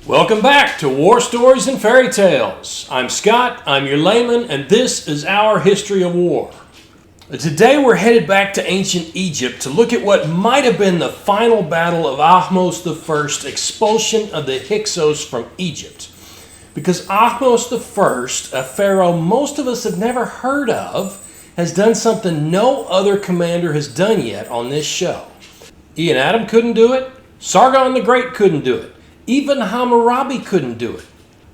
Welcome back to War Stories and Fairy Tales. I'm Scott, I'm your layman, and this is our history of war. Today we're headed back to ancient Egypt to look at what might have been the final battle of Ahmose I, expulsion of the Hyksos from Egypt. Because Ahmose I, a pharaoh most of us have never heard of, has done something no other commander has done yet on this show. Ian Adam couldn't do it, Sargon the Great couldn't do it, even Hammurabi couldn't do it.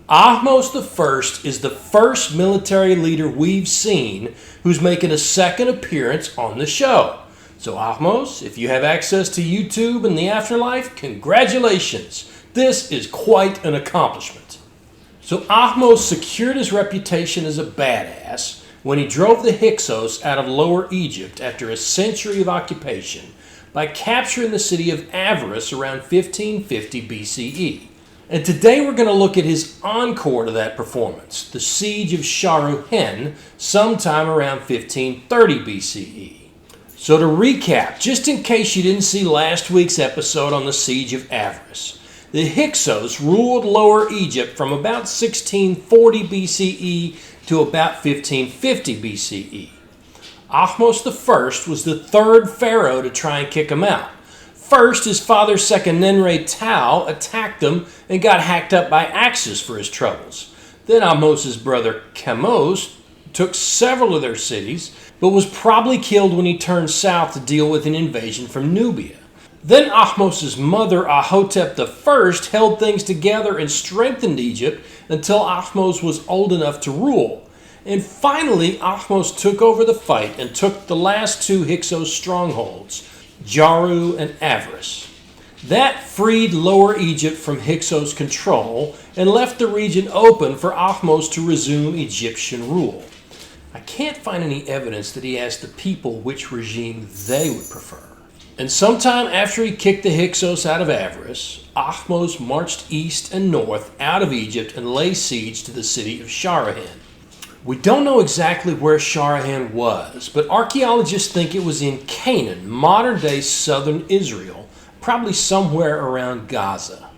Ahmose I is the first military leader we've seen who's making a second appearance on the show. So Ahmose, if you have access to YouTube and the afterlife, congratulations. This is quite an accomplishment. So Ahmose secured his reputation as a badass when he drove the Hyksos out of Lower Egypt after a century of occupation by capturing the city of Avaris around 1550 BCE. And today we're going to look at his encore to that performance, the Siege of Sharuhen, sometime around 1530 BCE. So to recap, just in case you didn't see last week's episode on the Siege of Avaris, the Hyksos ruled Lower Egypt from about 1640 BCE to about 1550 BCE. Ahmose I was the third pharaoh to try and kick him out. First, his father Sekenenre-Tao attacked them and got hacked up by axes for his troubles. Then Ahmose's brother Ahmose took several of their cities, but was probably killed when he turned south to deal with an invasion from Nubia. Then Ahmose's mother Ahotep I held things together and strengthened Egypt until Ahmose was old enough to rule. And finally, Ahmose took over the fight and took the last two Hyksos strongholds, Jaru and Avaris. That freed Lower Egypt from Hyksos control and left the region open for Ahmose to resume Egyptian rule. I can't find any evidence that he asked the people which regime they would prefer. And sometime after he kicked the Hyksos out of Avaris, Ahmose marched east and north out of Egypt and laid siege to the city of Sharuhen. We don't know exactly where Sharuhen was, but archaeologists think it was in Canaan, modern-day southern Israel, probably somewhere around Gaza.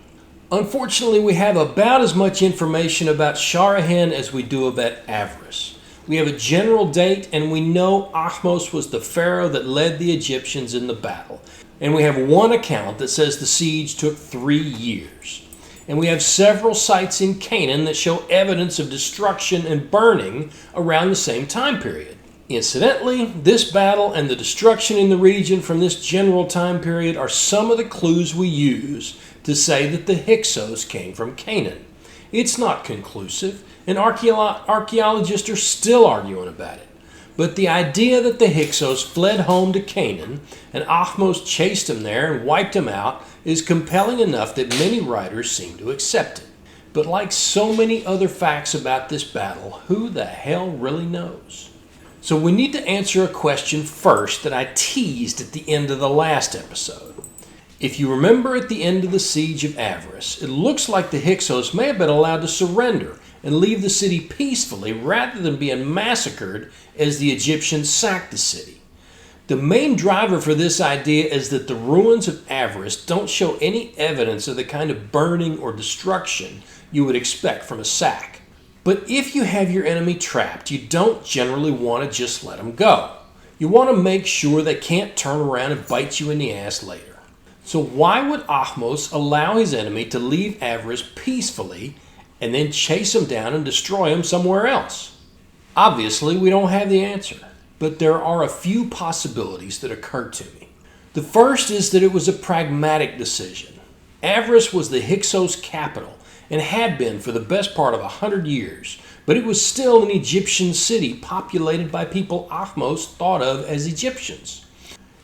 Unfortunately, we have about as much information about Sharuhen as we do about Avaris. We have a general date, and we know Ahmose was the pharaoh that led the Egyptians in the battle. And we have one account that says the siege took 3 years. And we have several sites in Canaan that show evidence of destruction and burning around the same time period. Incidentally, this battle and the destruction in the region from this general time period are some of the clues we use to say that the Hyksos came from Canaan. It's not conclusive, and archaeologists are still arguing about it. But the idea that the Hyksos fled home to Canaan and Ahmose chased them there and wiped them out is compelling enough that many writers seem to accept it. But like so many other facts about this battle, who the hell really knows? So we need to answer a question first that I teased at the end of the last episode. If you remember at the end of the Siege of Avaris, it looks like the Hyksos may have been allowed to surrender and leave the city peacefully rather than being massacred as the Egyptians sacked the city. The main driver for this idea is that the ruins of Avaris don't show any evidence of the kind of burning or destruction you would expect from a sack. But if you have your enemy trapped, you don't generally want to just let them go. You want to make sure they can't turn around and bite you in the ass later. So why would Ahmose allow his enemy to leave Avaris peacefully and then chase him down and destroy him somewhere else? Obviously, we don't have the answer, but there are a few possibilities that occur to me. The first is that it was a pragmatic decision. Avaris was the Hyksos capital and had been for the best part of 100 years, but it was still an Egyptian city populated by people Ahmose thought of as Egyptians.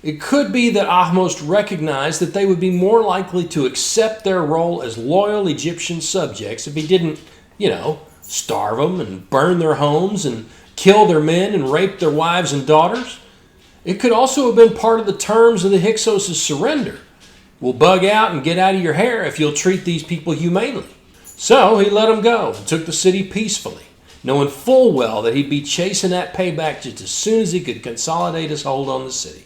It could be that Ahmose recognized that they would be more likely to accept their role as loyal Egyptian subjects if he didn't, starve them and burn their homes and kill their men and rape their wives and daughters. It could also have been part of the terms of the Hyksos' surrender. We'll bug out and get out of your hair if you'll treat these people humanely. So he let them go and took the city peacefully, knowing full well that he'd be chasing that payback just as soon as he could consolidate his hold on the city.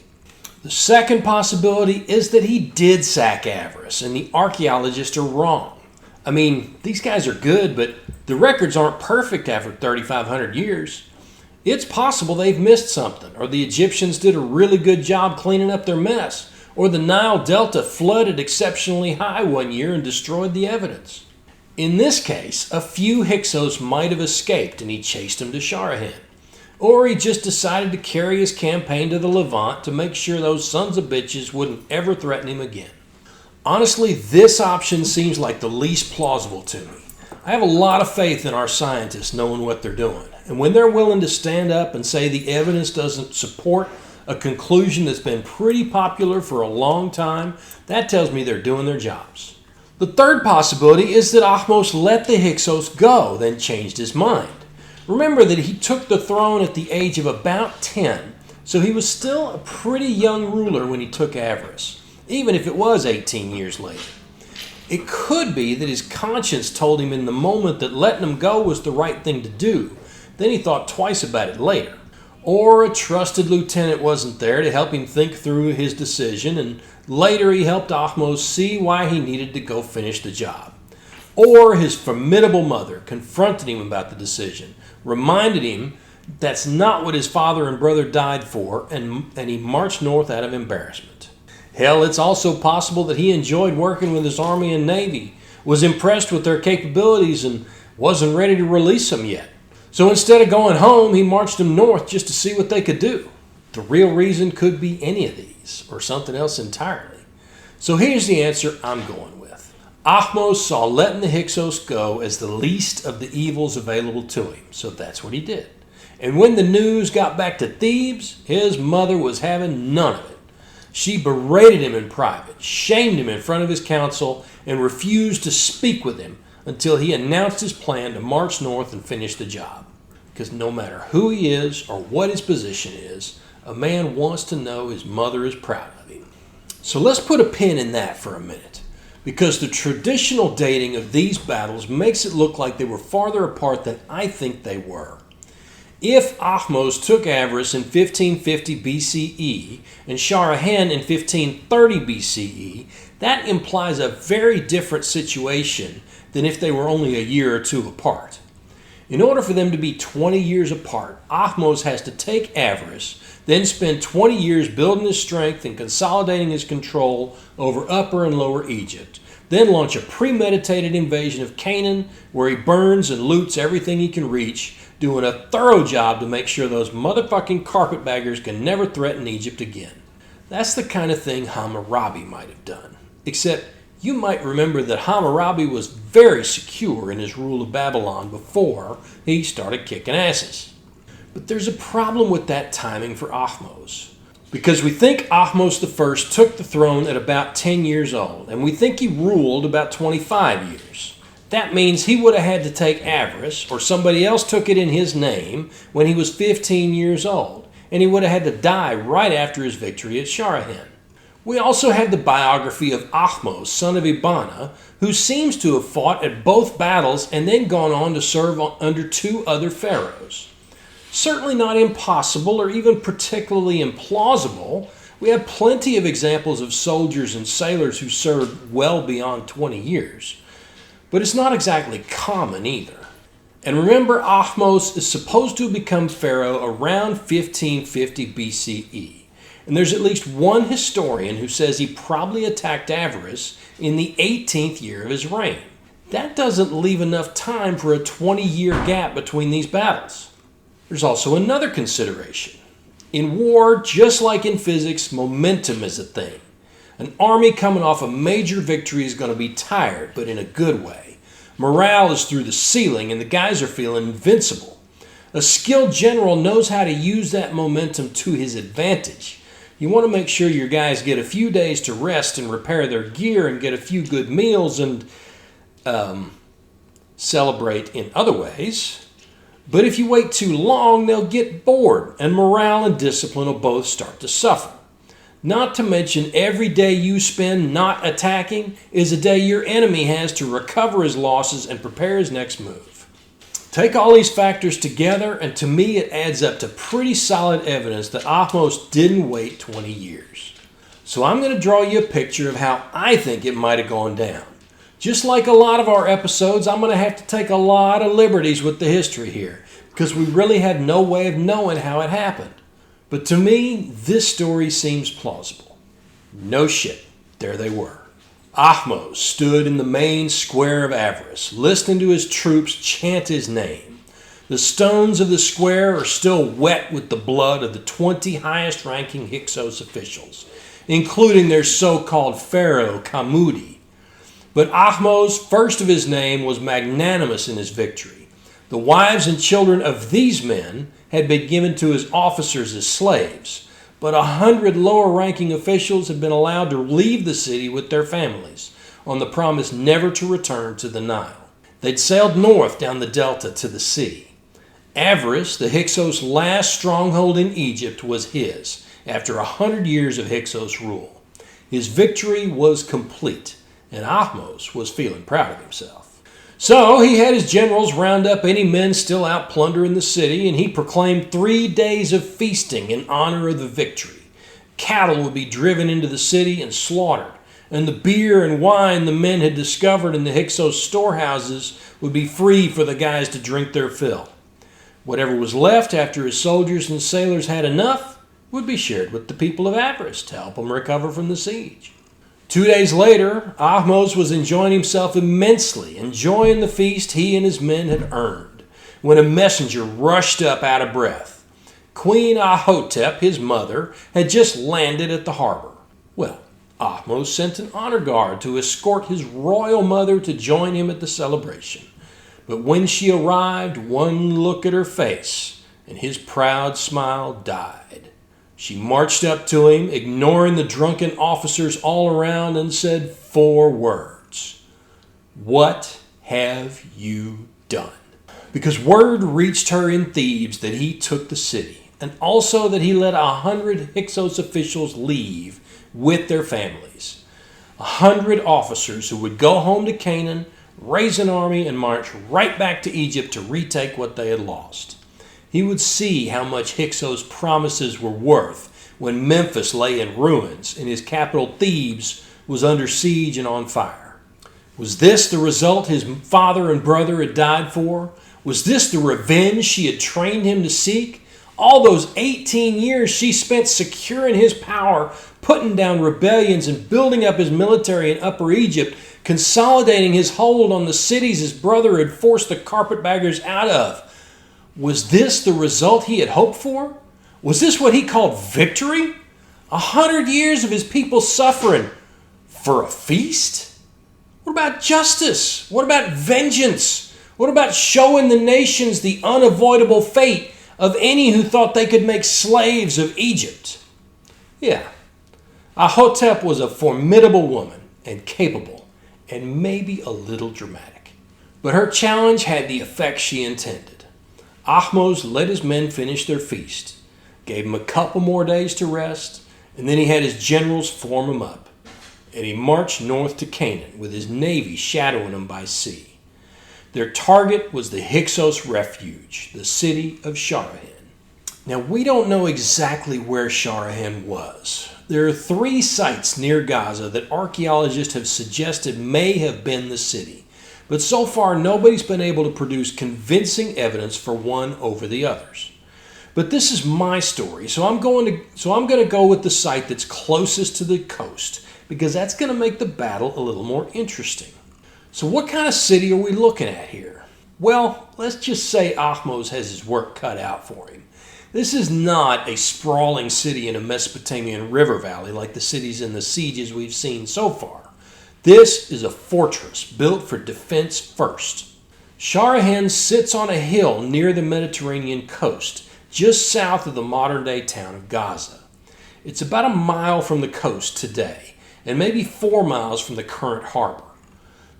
The second possibility is that he did sack Avaris, and the archaeologists are wrong. I mean, these guys are good, but the records aren't perfect after 3,500 years. It's possible they've missed something, or the Egyptians did a really good job cleaning up their mess, or the Nile Delta flooded exceptionally high one year and destroyed the evidence. In this case, a few Hyksos might have escaped and he chased them to Sharuhen. Or he just decided to carry his campaign to the Levant to make sure those sons of bitches wouldn't ever threaten him again. Honestly, this option seems like the least plausible to me. I have a lot of faith in our scientists knowing what they're doing. And when they're willing to stand up and say the evidence doesn't support a conclusion that's been pretty popular for a long time, that tells me they're doing their jobs. The third possibility is that Ahmose let the Hyksos go, then changed his mind. Remember that he took the throne at the age of about 10, so he was still a pretty young ruler when he took Avaris, even if it was 18 years later. It could be that his conscience told him in the moment that letting him go was the right thing to do. Then he thought twice about it later. Or a trusted lieutenant wasn't there to help him think through his decision, and later he helped Ahmose see why he needed to go finish the job. Or his formidable mother confronted him about the decision, reminded him that's not what his father and brother died for, and he marched north out of embarrassment. Hell, it's also possible that he enjoyed working with his army and navy, was impressed with their capabilities, and wasn't ready to release them yet. So instead of going home, he marched them north just to see what they could do. The real reason could be any of these, or something else entirely. So here's the answer I'm going with. Ahmose saw letting the Hyksos go as the least of the evils available to him, so that's what he did. And when the news got back to Thebes, his mother was having none of it. She berated him in private, shamed him in front of his council, and refused to speak with him until he announced his plan to march north and finish the job. Because no matter who he is or what his position is, a man wants to know his mother is proud of him. So let's put a pin in that for a minute, because the traditional dating of these battles makes it look like they were farther apart than I think they were. If Ahmose took Avaris in 1550 BCE and Sharuhen in 1530 BCE, that implies a very different situation than if they were only a year or two apart. In order for them to be 20 years apart, Ahmose has to take Avaris, then spend 20 years building his strength and consolidating his control over Upper and Lower Egypt, then launch a premeditated invasion of Canaan where he burns and loots everything he can reach, doing a thorough job to make sure those motherfucking carpetbaggers can never threaten Egypt again. That's the kind of thing Hammurabi might have done. Except you might remember that Hammurabi was very secure in his rule of Babylon before he started kicking asses. But there's a problem with that timing for Ahmose. Because we think Ahmose I took the throne at about 10 years old, and we think he ruled about 25 years. That means he would have had to take Avaris, or somebody else took it in his name, when he was 15 years old, and he would have had to die right after his victory at Sharuhen. We also have the biography of Ahmose, son of Ibana, who seems to have fought at both battles and then gone on to serve under two other pharaohs. Certainly not impossible or even particularly implausible. We have plenty of examples of soldiers and sailors who served well beyond 20 years. But it's not exactly common either. And remember, Ahmose is supposed to have become pharaoh around 1550 BCE. And there's at least one historian who says he probably attacked Avaris in the 18th year of his reign. That doesn't leave enough time for a 20-year gap between these battles. There's also another consideration. In war, just like in physics, momentum is a thing. An army coming off a major victory is going to be tired, but in a good way. Morale is through the ceiling and the guys are feeling invincible. A skilled general knows how to use that momentum to his advantage. You want to make sure your guys get a few days to rest and repair their gear and get a few good meals and celebrate in other ways. But if you wait too long, they'll get bored and morale and discipline will both start to suffer. Not to mention every day you spend not attacking is a day your enemy has to recover his losses and prepare his next move. Take all these factors together, and to me it adds up to pretty solid evidence that Ahmose didn't wait 20 years. So I'm going to draw you a picture of how I think it might have gone down. Just like a lot of our episodes, I'm going to have to take a lot of liberties with the history here, because we really have no way of knowing how it happened. But to me, this story seems plausible. No shit, there they were. Ahmose stood in the main square of Avaris, listening to his troops chant his name. The stones of the square are still wet with the blood of the 20 highest-ranking Hyksos officials, including their so-called pharaoh, Kamudi. But Ahmose, first of his name, was magnanimous in his victory. The wives and children of these men had been given to his officers as slaves, but 100 lower-ranking officials had been allowed to leave the city with their families on the promise never to return to the Nile. They'd sailed north down the delta to the sea. Avaris, the Hyksos' last stronghold in Egypt, was his after 100 years of Hyksos rule. His victory was complete, and Ahmose was feeling proud of himself. So he had his generals round up any men still out plundering the city, and he proclaimed 3 days of feasting in honor of the victory. Cattle would be driven into the city and slaughtered, and the beer and wine the men had discovered in the Hyksos storehouses would be free for the guys to drink their fill. Whatever was left after his soldiers and sailors had enough would be shared with the people of Avaris to help them recover from the siege. 2 days later, Ahmose was enjoying himself immensely, enjoying the feast he and his men had earned, when a messenger rushed up out of breath. Queen Ahotep, his mother, had just landed at the harbor. Well, Ahmose sent an honor guard to escort his royal mother to join him at the celebration. But when she arrived, one look at her face, and his proud smile died. She marched up to him, ignoring the drunken officers all around, and said 4 words. "What have you done?" Because word reached her in Thebes that he took the city, and also that he let 100 Hyksos officials leave with their families. 100 officers who would go home to Canaan, raise an army, and march right back to Egypt to retake what they had lost. He would see how much Hyksos' promises were worth when Memphis lay in ruins and his capital Thebes was under siege and on fire. Was this the result his father and brother had died for? Was this the revenge she had trained him to seek? All those 18 years she spent securing his power, putting down rebellions and building up his military in Upper Egypt, consolidating his hold on the cities his brother had forced the carpetbaggers out of. Was this the result he had hoped for? Was this what he called victory? 100 years of his people suffering for a feast? What about justice? What about vengeance? What about showing the nations the unavoidable fate of any who thought they could make slaves of Egypt? Yeah, Ahotep was a formidable woman and capable and maybe a little dramatic. But her challenge had the effect she intended. Ahmose let his men finish their feast, gave him a couple more days to rest, and then he had his generals form him up. And he marched north to Canaan with his navy shadowing him by sea. Their target was the Hyksos refuge, the city of Sharuhen. Now, we don't know exactly where Sharuhen was. There are 3 sites near Gaza that archaeologists have suggested may have been the city. But so far, nobody's been able to produce convincing evidence for one over the others. But this is my story, so I'm going to go with the site that's closest to the coast, because that's going to make the battle a little more interesting. So what kind of city are we looking at here? Well, let's just say Ahmose has his work cut out for him. This is not a sprawling city in a Mesopotamian river valley like the cities in the sieges we've seen so far. This is a fortress built for defense first. Sharuhen sits on a hill near the Mediterranean coast, just south of the modern-day town of Gaza. It's about a mile from the coast today, and maybe 4 miles from the current harbor.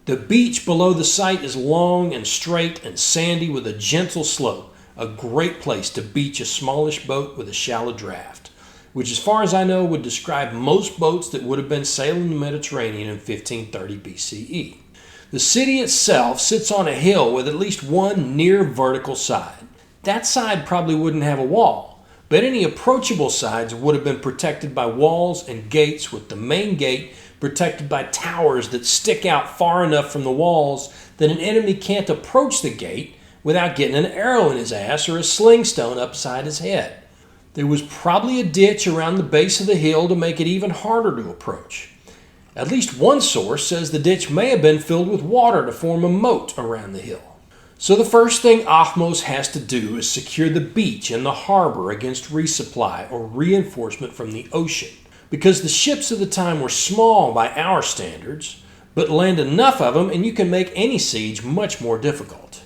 The beach below the site is long and straight and sandy with a gentle slope, a great place to beach a smallish boat with a shallow draft, which as far as I know would describe most boats that would have been sailing the Mediterranean in 1530 BCE. The city itself sits on a hill with at least one near vertical side. That side probably wouldn't have a wall, but any approachable sides would have been protected by walls and gates, with the main gate protected by towers that stick out far enough from the walls that an enemy can't approach the gate without getting an arrow in his ass or a sling stone upside his head. There was probably a ditch around the base of the hill to make it even harder to approach. At least one source says the ditch may have been filled with water to form a moat around the hill. So the first thing Ahmose has to do is secure the beach and the harbor against resupply or reinforcement from the ocean, because the ships of the time were small by our standards, but land enough of them and you can make any siege much more difficult.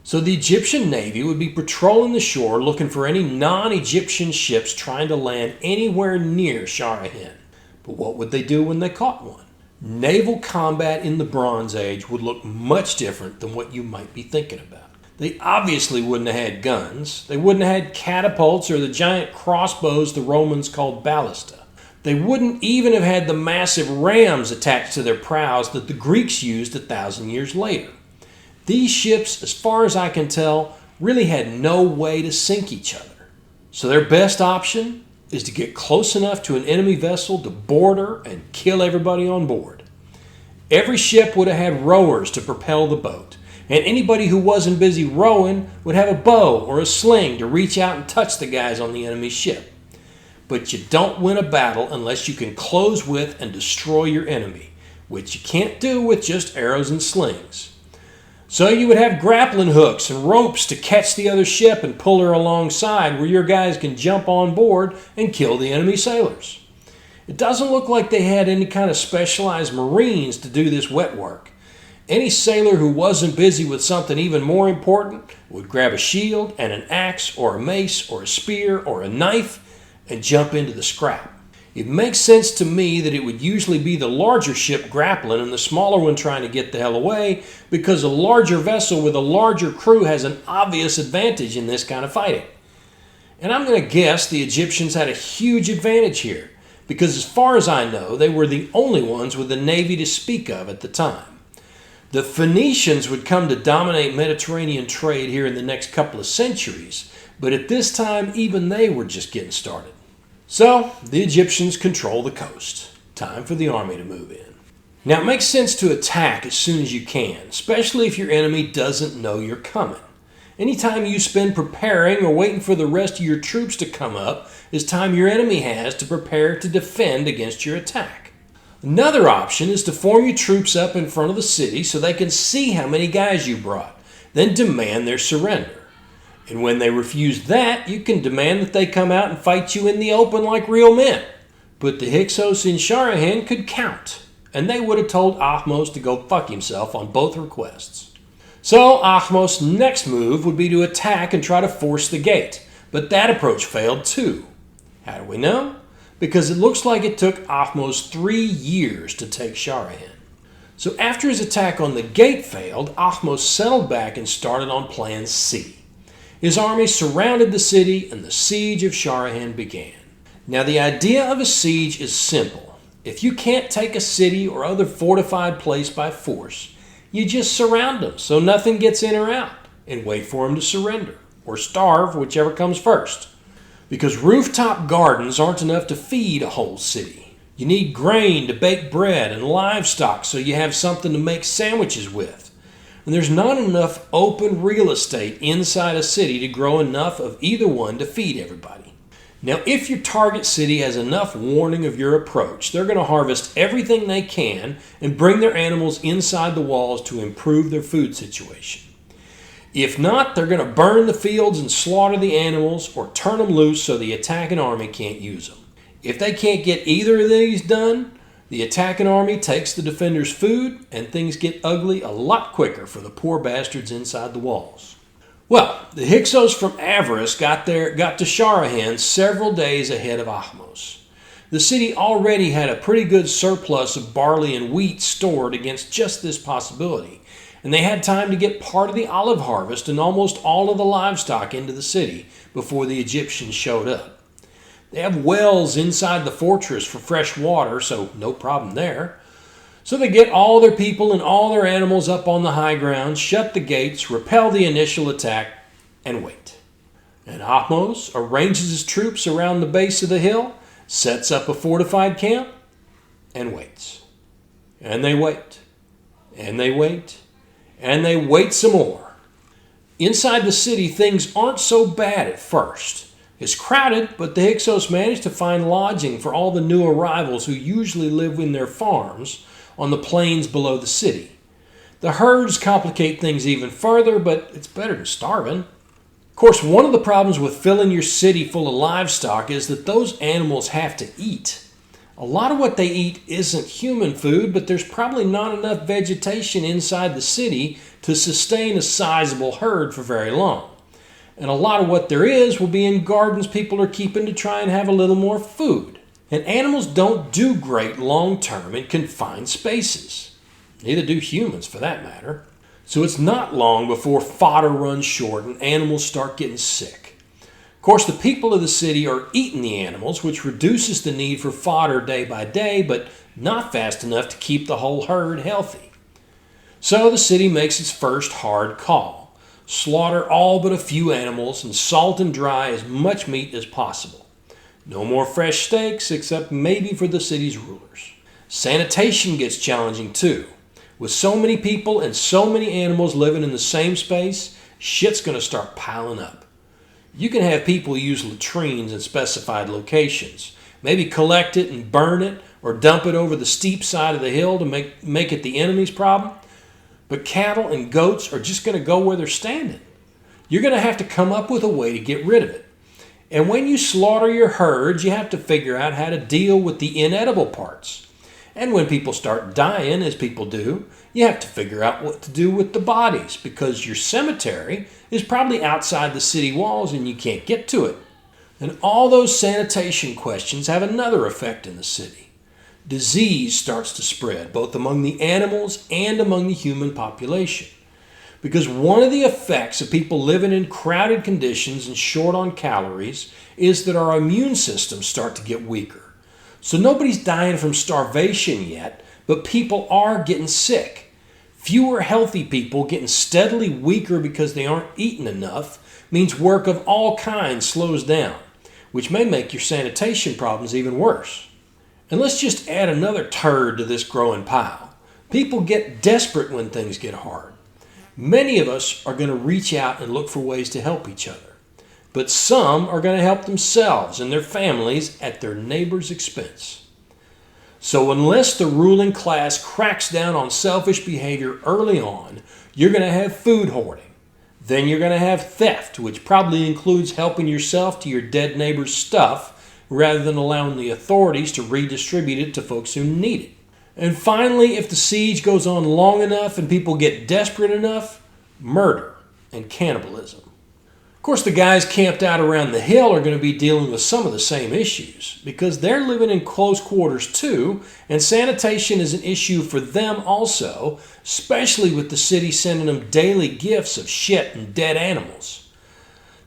So the Egyptian Navy would be patrolling the shore looking for any non-Egyptian ships trying to land anywhere near Sharuhen. But what would they do when they caught one? Naval combat in the Bronze Age would look much different than what you might be thinking about. They obviously wouldn't have had guns. They wouldn't have had catapults or the giant crossbows the Romans called ballista. They wouldn't even have had the massive rams attached to their prows that the Greeks used 1,000 years later. These ships, as far as I can tell, really had no way to sink each other. So their best option is to get close enough to an enemy vessel to board her and kill everybody on board. Every ship would have had rowers to propel the boat, and anybody who wasn't busy rowing would have a bow or a sling to reach out and touch the guys on the enemy ship. But you don't win a battle unless you can close with and destroy your enemy, which you can't do with just arrows and slings. So you would have grappling hooks and ropes to catch the other ship and pull her alongside where your guys can jump on board and kill the enemy sailors. It doesn't look like they had any kind of specialized marines to do this wet work. Any sailor who wasn't busy with something even more important would grab a shield and an axe or a mace or a spear or a knife and jump into the scrap. It makes sense to me that it would usually be the larger ship grappling and the smaller one trying to get the hell away, because a larger vessel with a larger crew has an obvious advantage in this kind of fighting. And I'm going to guess the Egyptians had a huge advantage here, because as far as I know, they were the only ones with a navy to speak of at the time. The Phoenicians would come to dominate Mediterranean trade here in the next couple of centuries, but at this time even they were just getting started. So, the Egyptians control the coast. Time for the army to move in. Now, it makes sense to attack as soon as you can, especially if your enemy doesn't know you're coming. Anytime you spend preparing or waiting for the rest of your troops to come up is time your enemy has to prepare to defend against your attack. Another option is to form your troops up in front of the city so they can see how many guys you brought, then demand their surrender. And when they refuse that, you can demand that they come out and fight you in the open like real men. But the Hyksos in Sharuhen could count, and they would have told Ahmose to go fuck himself on both requests. So Ahmose's next move would be to attack and try to force the gate, but that approach failed too. How do we know? Because it looks like it took Ahmose 3 years to take Sharuhen. So after his attack on the gate failed, Ahmose settled back and started on Plan C. His army surrounded the city and the Siege of Sharuhen began. Now the idea of a siege is simple. If you can't take a city or other fortified place by force, you just surround them so nothing gets in or out and wait for them to surrender, or starve, whichever comes first. Because rooftop gardens aren't enough to feed a whole city. You need grain to bake bread and livestock so you have something to make sandwiches with. And there's not enough open real estate inside a city to grow enough of either one to feed everybody. Now, if your target city has enough warning of your approach, they're going to harvest everything they can and bring their animals inside the walls to improve their food situation. If not, they're going to burn the fields and slaughter the animals or turn them loose so the attacking army can't use them. If they can't get either of these done, the attacking army takes the defenders' food, and things get ugly a lot quicker for the poor bastards inside the walls. Well, the Hyksos from Avaris got to Sharuhen several days ahead of Ahmose. The city already had a pretty good surplus of barley and wheat stored against just this possibility, and they had time to get part of the olive harvest and almost all of the livestock into the city before the Egyptians showed up. They have wells inside the fortress for fresh water, so no problem there. So they get all their people and all their animals up on the high ground, shut the gates, repel the initial attack, and wait. And Ahmose arranges his troops around the base of the hill, sets up a fortified camp, and waits. And they wait. And they wait. And they wait some more. Inside the city, things aren't so bad at first. It's crowded, but the Hyksos manage to find lodging for all the new arrivals who usually live in their farms on the plains below the city. The herds complicate things even further, but it's better than starving. Of course, one of the problems with filling your city full of livestock is that those animals have to eat. A lot of what they eat isn't human food, but there's probably not enough vegetation inside the city to sustain a sizable herd for very long. And a lot of what there is will be in gardens people are keeping to try and have a little more food. And animals don't do great long-term in confined spaces. Neither do humans, for that matter. So it's not long before fodder runs short and animals start getting sick. Of course, the people of the city are eating the animals, which reduces the need for fodder day by day, but not fast enough to keep the whole herd healthy. So the city makes its first hard call. Slaughter all but a few animals and salt and dry as much meat as possible. No more fresh steaks except maybe for the city's rulers. Sanitation gets challenging too. With so many people and so many animals living in the same space, shit's going to start piling up. You can have people use latrines in specified locations. Maybe collect it and burn it or dump it over the steep side of the hill to make it the enemy's problem. But cattle and goats are just going to go where they're standing. You're going to have to come up with a way to get rid of it. And when you slaughter your herds, you have to figure out how to deal with the inedible parts. And when people start dying, as people do, you have to figure out what to do with the bodies, because your cemetery is probably outside the city walls and you can't get to it. And all those sanitation questions have another effect in the city. Disease starts to spread, both among the animals and among the human population. Because one of the effects of people living in crowded conditions and short on calories is that our immune systems start to get weaker. So nobody's dying from starvation yet, but people are getting sick. Fewer healthy people getting steadily weaker because they aren't eating enough means work of all kinds slows down, which may make your sanitation problems even worse. And let's just add another turd to this growing pile. People get desperate when things get hard. Many of us are going to reach out and look for ways to help each other. But some are going to help themselves and their families at their neighbor's expense. So unless the ruling class cracks down on selfish behavior early on, you're going to have food hoarding. Then you're going to have theft, which probably includes helping yourself to your dead neighbor's stuff, rather than allowing the authorities to redistribute it to folks who need it. And finally, if the siege goes on long enough and people get desperate enough, murder and cannibalism. Of course, the guys camped out around the hill are going to be dealing with some of the same issues, because they're living in close quarters too, and sanitation is an issue for them also, especially with the city sending them daily gifts of shit and dead animals.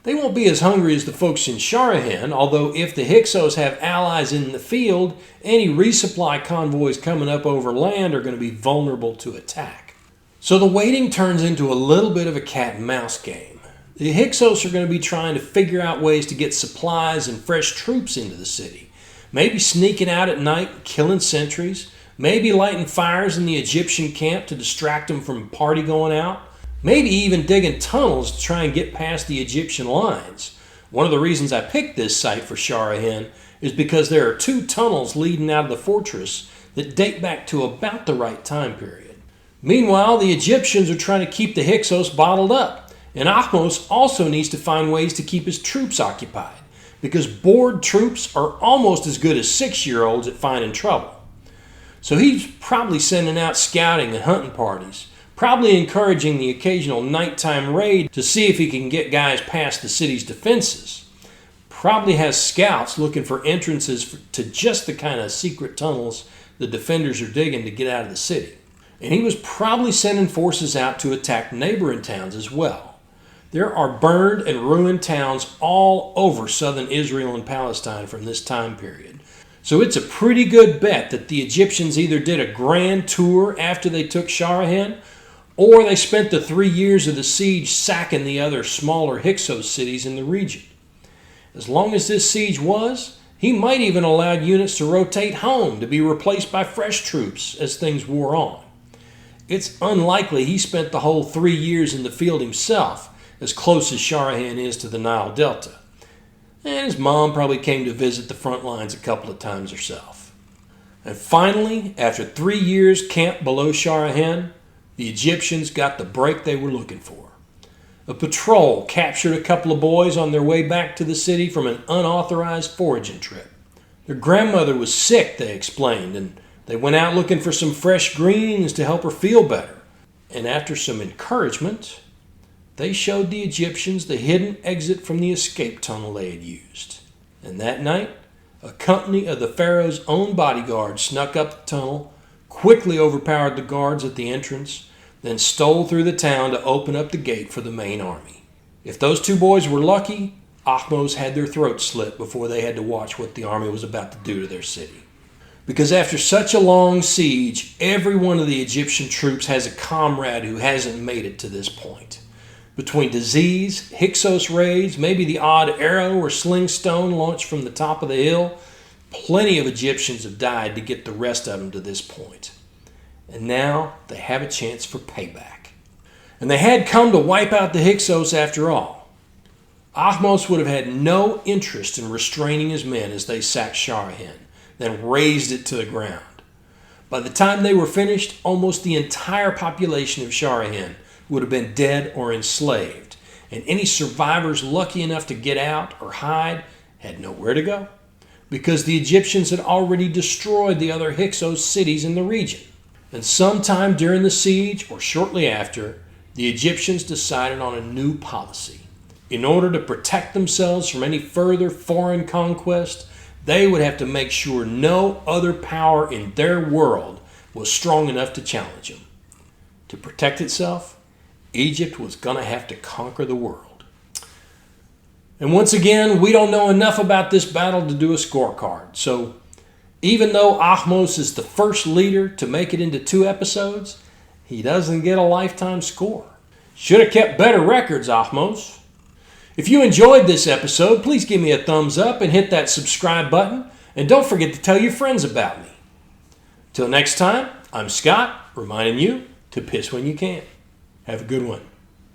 They won't be as hungry as the folks in Sharuhen, although if the Hyksos have allies in the field, any resupply convoys coming up over land are going to be vulnerable to attack. So the waiting turns into a little bit of a cat and mouse game. The Hyksos are going to be trying to figure out ways to get supplies and fresh troops into the city. Maybe sneaking out at night, killing sentries. Maybe lighting fires in the Egyptian camp to distract them from a party going out. Maybe even digging tunnels to try and get past the Egyptian lines. One of the reasons I picked this site for Sharuhen is because there are 2 tunnels leading out of the fortress that date back to about the right time period. Meanwhile, the Egyptians are trying to keep the Hyksos bottled up, and Ahmose also needs to find ways to keep his troops occupied, because bored troops are almost as good as 6-year-olds at finding trouble. So he's probably sending out scouting and hunting parties, probably encouraging the occasional nighttime raid to see if he can get guys past the city's defenses. Probably has scouts looking for entrances to just the kind of secret tunnels the defenders are digging to get out of the city. And he was probably sending forces out to attack neighboring towns as well. There are burned and ruined towns all over southern Israel and Palestine from this time period. So it's a pretty good bet that the Egyptians either did a grand tour after they took Sharuhen, or they spent the 3 years of the siege sacking the other smaller Hyksos cities in the region. As long as this siege was, He might even allow units to rotate home to be replaced by fresh troops as things wore on. It's unlikely he spent the whole 3 years in the field himself, as close as Sharuhen is to the Nile Delta. And his mom probably came to visit the front lines a couple of times herself. And finally, after 3 years camped below Sharuhen, the Egyptians got the break they were looking for. A patrol captured a couple of boys on their way back to the city from an unauthorized foraging trip. Their grandmother was sick, they explained, and they went out looking for some fresh greens to help her feel better. And after some encouragement, they showed the Egyptians the hidden exit from the escape tunnel they had used. And that night, a company of the Pharaoh's own bodyguards snuck up the tunnel, quickly overpowered the guards at the entrance, then stole through the town to open up the gate for the main army. If those two boys were lucky, Ahmose had their throats slit before they had to watch what the army was about to do to their city. Because after such a long siege, every one of the Egyptian troops has a comrade who hasn't made it to this point. Between disease, Hyksos raids, maybe the odd arrow or sling stone launched from the top of the hill, plenty of Egyptians have died to get the rest of them to this point. And now they have a chance for payback. And they had come to wipe out the Hyksos after all. Ahmose would have had no interest in restraining his men as they sacked Sharuhen, then razed it to the ground. By the time they were finished, almost the entire population of Sharuhen would have been dead or enslaved, and any survivors lucky enough to get out or hide had nowhere to go, because the Egyptians had already destroyed the other Hyksos cities in the region. And sometime during the siege, or shortly after, the Egyptians decided on a new policy. In order to protect themselves from any further foreign conquest, they would have to make sure no other power in their world was strong enough to challenge them. To protect itself, Egypt was going to have to conquer the world. And once again, we don't know enough about this battle to do a scorecard. So even though Ahmose is the first leader to make it into 2 episodes, he doesn't get a lifetime score. Should have kept better records, Ahmose. If you enjoyed this episode, please give me a thumbs up and hit that subscribe button. And don't forget to tell your friends about me. Till next time, I'm Scott, reminding you to piss when you can. Have a good one.